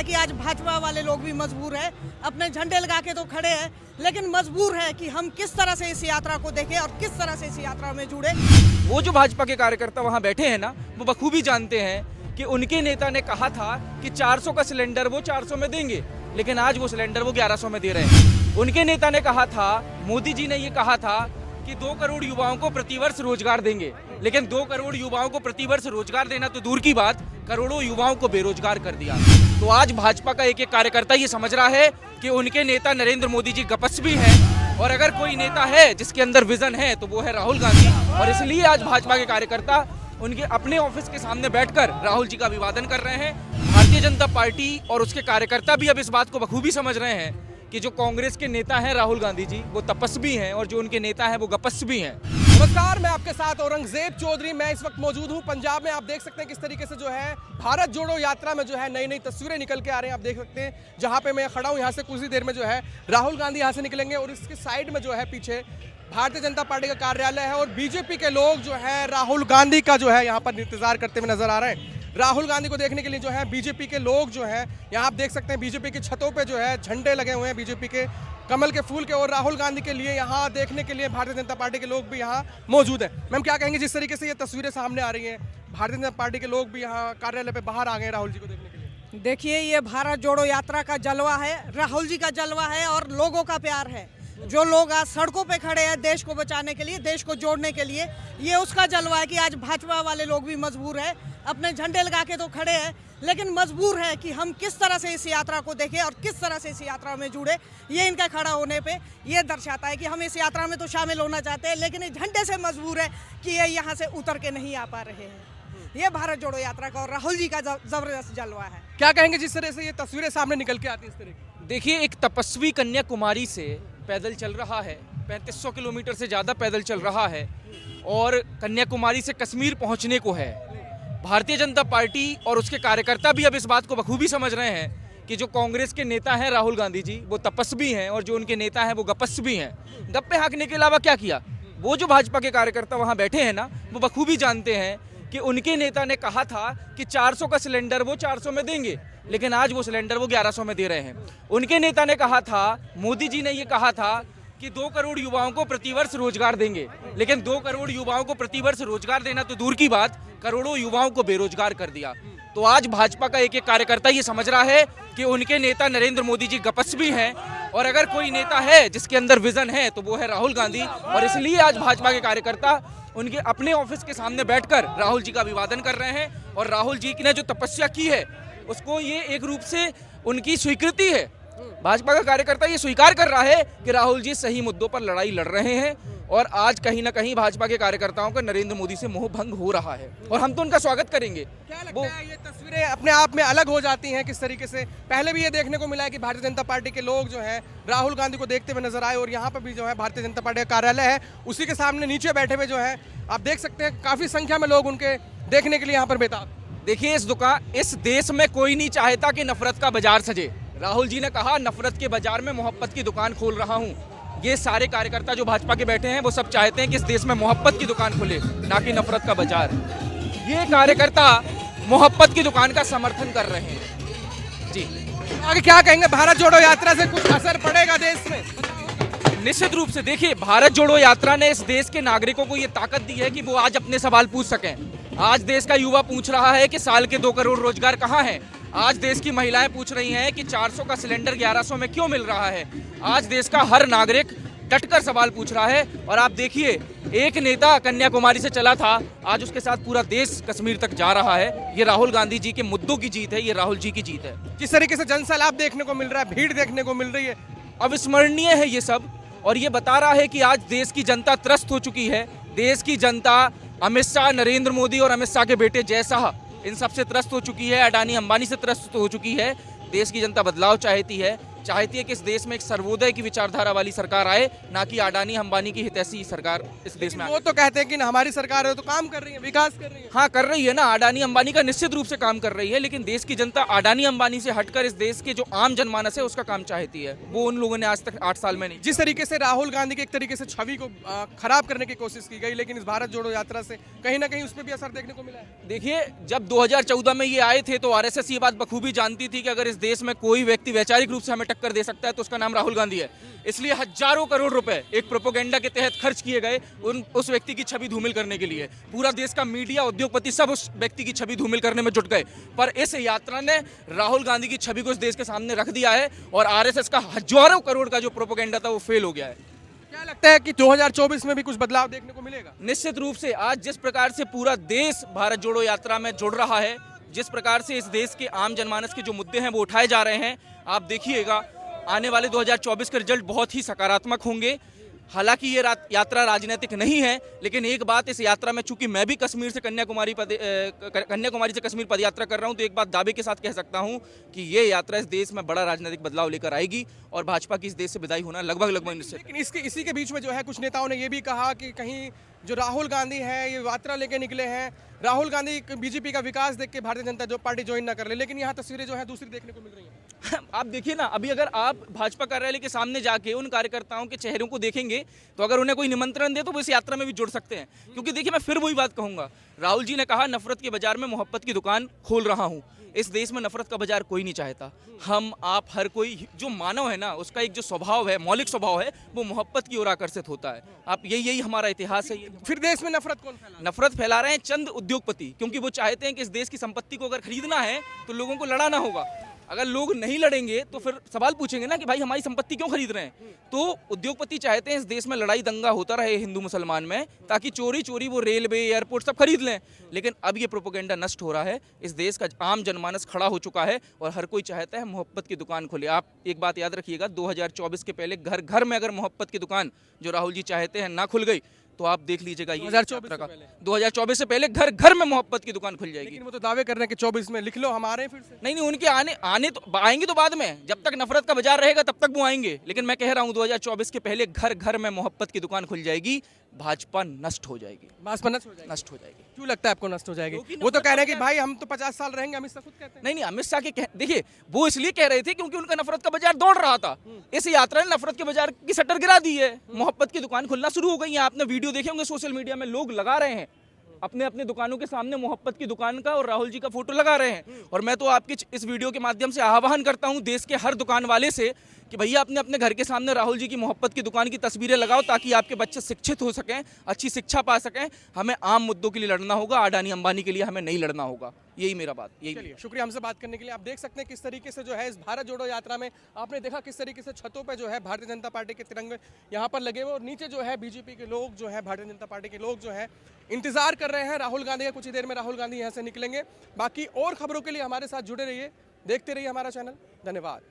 है कि आज भाजपा वाले लोग भी मजबूर है, अपने झंडे लगा के तो खड़े हैं, लेकिन मजबूर है कि हम किस तरह से इस यात्रा को देखें और किस तरह से इस यात्रा में जुड़े। वो जो भाजपा के कार्यकर्ता वहां बैठे हैं ना, वो बखूबी जानते हैं कि उनके नेता ने कहा था कि 400 का सिलेंडर वो 400 में देंगे, लेकिन आज वो सिलेंडर वो 1100 में दे रहे हैं। उनके नेता ने कहा था, मोदी जी ने ये कहा था कि 2 करोड़ युवाओं को प्रतिवर्ष रोजगार देंगे, लेकिन 2 करोड़ युवाओं को प्रतिवर्ष रोजगार देना तो दूर की बात, करोड़ों युवाओं को बेरोजगार कर दिया। तो आज भाजपा का एक एक कार्यकर्ता ये समझ रहा है कि उनके नेता नरेंद्र मोदी जी गपस्वी हैं, और अगर कोई नेता है जिसके अंदर विजन है तो वो है राहुल गांधी। और इसलिए आज भाजपा के कार्यकर्ता उनके अपने ऑफिस के सामने बैठकर राहुल जी का अभिवादन कर रहे हैं। भारतीय जनता पार्टी और उसके कार्यकर्ता भी अब इस बात को बखूबी समझ रहे हैं कि जो कांग्रेस के नेता हैं राहुल गांधी जी, वो तपस्वी हैं, और जो उनके नेता हैं वो गपस्वी हैं। नमस्कार, मैं आपके साथ औरंगजेब चौधरी। मैं इस वक्त मौजूद हूं पंजाब में। आप देख सकते हैं किस तरीके से जो है भारत जोड़ो यात्रा में जो है नई नई तस्वीरें निकल के आ रही हैं। आप देख सकते हैं जहां पे मैं खड़ा हूं, यहां से कुछ ही देर में जो है राहुल गांधी यहां से निकलेंगे, और इसके साइड में जो है पीछे भारतीय जनता पार्टी का कार्यालय है, और बीजेपी के लोग जो है राहुल गांधी का जो है यहाँ पर इंतजार करते हुए नजर आ रहे हैं। राहुल गांधी को देखने के लिए जो है बीजेपी के लोग जो हैं यहाँ आप देख सकते हैं, बीजेपी की छतों पे जो है झंडे लगे हुए हैं, बीजेपी के कमल के फूल के, और राहुल गांधी के लिए यहाँ देखने के लिए भारतीय जनता पार्टी के लोग भी यहाँ मौजूद हैं। मैम, क्या कहेंगे जिस तरीके से ये तस्वीरें सामने आ रही हैं, भारतीय जनता पार्टी के लोग भी यहाँ कार्यालय पे बाहर आ गए राहुल जी को देखने के लिए? देखिए, ये भारत जोड़ो यात्रा का जलवा है, राहुल जी का जलवा है और लोगों का प्यार है। जो लोग आज सड़कों पे खड़े हैं देश को बचाने के लिए, देश को जोड़ने के लिए, ये उसका जलवा है कि आज भाजपा वाले लोग भी मजबूर है, अपने झंडे लगा के तो खड़े हैं, लेकिन मजबूर है कि हम किस तरह से इस यात्रा को देखें और किस तरह से इस यात्रा में जुड़े। ये इनका खड़ा होने पे ये दर्शाता है कि हम इस यात्रा में तो शामिल होना चाहते हैं, लेकिन इस झंडे से मजबूर है कि ये यहाँ से उतर के नहीं आ पा रहे हैं। ये भारत जोड़ो यात्रा का और राहुल जी का जबरदस्त जलवा है। क्या कहेंगे जिस तरह से ये तस्वीरें सामने निकल के आती है इस तरह की? देखिए, एक तपस्वी कन्याकुमारी से पैदल चल रहा है, 3500 किलोमीटर से ज़्यादा पैदल चल रहा है, और कन्याकुमारी से कश्मीर पहुंचने को है। भारतीय जनता पार्टी और उसके कार्यकर्ता भी अब इस बात को बखूबी समझ रहे हैं कि जो कांग्रेस के नेता हैं राहुल गांधी जी, वो तपस्वी हैं, और जो उनके नेता हैं वो गपस्वी हैं। गप्पे हाँकने के अलावा क्या किया? वो जो भाजपा के कार्यकर्ता वहाँ बैठे हैं ना, वो बखूबी जानते हैं कि उनके नेता ने कहा था कि 400 का सिलेंडर वो 400 में देंगे, लेकिन आज वो सिलेंडर वो 1100 में दे रहे हैं। उनके नेता ने कहा था, मोदी जी ने ये कहा था कि 2 करोड़ युवाओं को प्रतिवर्ष रोजगार देंगे, लेकिन 2 करोड़ युवाओं को प्रतिवर्ष रोजगार देना तो दूर की बात, करोड़ों युवाओं को बेरोजगार कर दिया। तो आज भाजपा का एक एक कार्यकर्ता ये समझ रहा है कि उनके नेता नरेंद्र मोदी जी गपस्वी हैं, और अगर कोई नेता है जिसके अंदर विजन है तो वो है राहुल गांधी। और इसलिए आज भाजपा के कार्यकर्ता उनके अपने ऑफिस के सामने बैठकर राहुल जी का अभिवादन कर रहे हैं, और राहुल जी ने जो तपस्या की है उसको ये एक रूप से उनकी स्वीकृति है। भाजपा का कार्यकर्ता ये स्वीकार कर रहा है कि राहुल जी सही मुद्दों पर लड़ाई लड़ रहे हैं, और आज कहीं ना कहीं भाजपा के कार्यकर्ताओं का नरेंद्र मोदी से मोह भंग हो रहा है, और हम तो उनका स्वागत करेंगे। क्या लगता है ये तस्वीरें अपने आप में अलग हो जाती हैं किस तरीके से? पहले भी ये देखने को मिला है कि भारतीय जनता पार्टी के लोग जो हैं राहुल गांधी को देखते हुए नजर आए, और यहाँ पर भी जो है भारतीय जनता पार्टी का कार्यालय है, उसी के सामने नीचे बैठे हुए जो है आप देख सकते हैं काफी संख्या में लोग उनके देखने के लिए यहाँ पर बेताब। देखिए, इस देश में कोई नहीं चाहता कि नफरत का बाजार सजे। राहुल जी ने कहा, नफरत के बाजार में मोहब्बत की दुकान खोल रहा हूँ। ये सारे कार्यकर्ता जो भाजपा के बैठे हैं वो सब चाहते हैं कि इस देश में मोहब्बत की दुकान खुले, ना कि नफरत का बाजार। ये कार्यकर्ता मोहब्बत की दुकान का समर्थन कर रहे हैं। जी, आगे क्या कहेंगे, भारत जोड़ो यात्रा से कुछ असर पड़ेगा देश में? निश्चित रूप से। देखिए, भारत जोड़ो यात्रा ने इस देश के नागरिकों को ये ताकत दी है कि वो आज अपने सवाल पूछ सकें। आज देश का युवा पूछ रहा है कि साल के 2 करोड़ रोजगार कहाँ हैं। आज देश की महिलाएं पूछ रही हैं कि 400 का सिलेंडर 1100 में क्यों मिल रहा है। आज देश का हर नागरिक डटकर सवाल पूछ रहा है, और आप देखिए, एक नेता कन्याकुमारी से चला था, आज उसके साथ पूरा देश कश्मीर तक जा रहा है। ये राहुल गांधी जी के मुद्दों की जीत है, ये राहुल जी की जीत है। जिस तरीके से जनसैलाब देखने को मिल रहा है, भीड़ देखने को मिल रही है, अविस्मरणीय है ये सब, और ये बता रहा है कि आज देश की जनता त्रस्त हो चुकी है। देश की जनता अमित शाह, नरेंद्र मोदी और अमित शाह के बेटे जय शाह, इन सबसे त्रस्त हो चुकी है, अडानी अंबानी से त्रस्त हो चुकी है। देश की जनता बदलाव चाहती है, चाहती है कि इस देश में एक सर्वोदय की विचारधारा वाली सरकार आए, ना कि अडानी अंबानी की हितैषी सरकार इस देश में वो तो कहते हैं कि हमारी सरकार है तो काम कर रही है, विकास कर रही है। हाँ कर रही है ना, अडानी अंबानी का निश्चित रूप से काम कर रही है, लेकिन देश की जनता अडानी अंबानी से हटकर इस देश के जो आम जनमानस है उसका काम चाहती है। वो उन लोगों ने आज तक 8 साल में नहीं। जिस तरीके से राहुल गांधी की एक तरीके से छवि को खराब करने की कोशिश की गई, लेकिन इस भारत जोड़ो यात्रा से कहीं ना कहीं उस पर भी असर देखने को मिला है। देखिए, जब 2014 में ये आए थे तो आरएसएस ये बात बखूबी जानती थी कि अगर इस देश में कोई व्यक्ति वैचारिक रूप से हमें टक्कर दे सकता है तो उसका नाम राहुल गांधी है। इसलिए हजारों करोड़ रुपए एक प्रोपोगेंडा के तहत खर्च किए गए उस व्यक्ति की छवि धूमिल करने के लिए। पूरा देश का मीडिया, उद्योगपति सब उस व्यक्ति की छवि धूमिल करने में जुट गए, पर इस यात्रा ने राहुल गांधी की छवि को इस देश के सामने रख दिया है और आरएसएस का हजारों करोड़ का जो प्रोपोगेंडा था वो फेल हो गया है। क्या लगता है कि 2024 में भी कुछ बदलाव देखने को मिलेगा? निश्चित रूप से आज जिस प्रकार से पूरा देश भारत जोड़ो यात्रा में जुड़ रहा है, जिस प्रकार से इस देश के आम जनमानस के जो मुद्दे हैं वो उठाए जा रहे हैं, आप देखिएगा आने वाले 2024 के रिजल्ट बहुत ही सकारात्मक होंगे। हालांकि ये यात्रा राजनीतिक नहीं है, लेकिन एक बात इस यात्रा में, चूंकि मैं भी कश्मीर से कन्याकुमारी से कश्मीर पदयात्रा कर रहा हूं, तो एक बात दावे के साथ कह सकता हूं कि ये यात्रा इस देश में बड़ा राजनीतिक बदलाव लेकर आएगी और भाजपा की इस देश से विदाई होना लगभग निश्चित है। लेकिन इसी के बीच में जो है कुछ नेताओं ने ये भी कहा कि कहीं जो राहुल गांधी है ये यात्रा लेके निकले हैं, राहुल गांधी बीजेपी का विकास देख के भारतीय जनता पार्टी ज्वाइन ना कर ले, लेकिन यहाँ तस्वीरें जो है दूसरी देखने को मिल रही हैं। आप देखिए ना, अभी अगर आप भाजपा कार्यालय के सामने जाके उन कार्यकर्ताओं के चेहरों को देखेंगे तो अगर उन्हें कोई निमंत्रण दे तो वो इस यात्रा में भी जुड़ सकते हैं। क्योंकि देखिए, मैं फिर वही बात कहूंगा, राहुल जी ने कहा नफरत के बाजार में मोहब्बत की दुकान खोल रहा हूं। इस देश में नफरत का बाजार कोई नहीं चाहता। हम, आप, हर कोई जो मानव है ना, उसका एक जो स्वभाव है, मौलिक स्वभाव है, वो मोहब्बत की ओर आकर्षित होता है। आप यही हमारा इतिहास है। फिर देश में नफरत कौन फैला? नफरत फैला रहे हैं चंद उद्योगपति, क्योंकि वो चाहते हैं कि इस देश की संपत्ति को अगर खरीदना है तो लोगों को लड़ाना होगा। अगर लोग नहीं लड़ेंगे तो फिर सवाल पूछेंगे ना कि भाई हमारी संपत्ति क्यों खरीद रहे हैं। तो उद्योगपति चाहते हैं इस देश में लड़ाई दंगा होता रहे हिंदू मुसलमान में, ताकि चोरी चोरी वो रेलवे, एयरपोर्ट सब खरीद लें। लेकिन अब ये प्रोपोगेंडा नष्ट हो रहा है, इस देश का आम जनमानस खड़ा हो चुका है और हर कोई चाहता है मोहब्बत की दुकान खोले। आप एक बात याद रखिएगा, 2024 के पहले घर घर में अगर मोहब्बत की दुकान जो राहुल जी चाहते हैं ना खुल गई तो आप देख लीजिएगा 2024 से पहले घर घर में मोहब्बत की दुकान खुल जाएगी। लेकिन वो तो दावे कर रहे हैं कि 24 में लिख लो हम आ रहे हैं फिर से। नहीं, उनके आने तो आएंगे तो बाद में, जब तक नफरत का बाजार रहेगा तब तक वो आएंगे। लेकिन मैं कह रहा हूं 2024 के पहले घर घर में मोहब्बत की दुकान खुल जाएगी, भाजपा नष्ट हो जाएगी। भाजपा नष्ट हो जाएगी। क्यों लगता है आपको नष्ट हो जाएगी? वो तो कह रहे हैं कि भाई हम तो 50 साल रहेंगे, अमित शाह खुद कहते हैं। नहीं, अमित शाह के देखिए, वो इसलिए कह रहे थे क्योंकि उनका नफरत का बाजार दौड़ रहा था। इस यात्रा ने नफरत के बाजार की शटर गिरा दी है, मोहब्बत की दुकान खुलना शुरू हो गई है। आपने वीडियो देखे होंगे सोशल मीडिया में, लोग लगा रहे हैं अपने अपने दुकानों के सामने मोहब्बत की दुकान का और राहुल जी का फोटो लगा रहे हैं। और मैं तो आपके इस वीडियो के माध्यम से आह्वान करता हूं देश के हर दुकान वाले से कि भैया अपने अपने घर के सामने राहुल जी की मोहब्बत की दुकान की तस्वीरें लगाओ, ताकि आपके बच्चे शिक्षित हो सकें, अच्छी शिक्षा पा सकें। हमें आम मुद्दों के लिए लड़ना होगा, अडानी अंबानी के लिए हमें नहीं लड़ना होगा। यही मेरा बात, यही। चलिए, शुक्रिया हमसे बात करने के लिए। आप देख सकते हैं किस तरीके से जो है इस भारत जोड़ो यात्रा में आपने देखा किस तरीके से छतों पे जो है भारतीय जनता पार्टी के तिरंगे यहाँ पर लगे हुए और नीचे जो है बीजेपी के लोग जो है, भारतीय जनता पार्टी के लोग जो है इंतजार कर रहे हैं राहुल गांधी का। कुछ ही देर में राहुल गांधी यहाँ से निकलेंगे। बाकी और खबरों के लिए हमारे साथ जुड़े रहिए, देखते रहिए हमारा चैनल। धन्यवाद।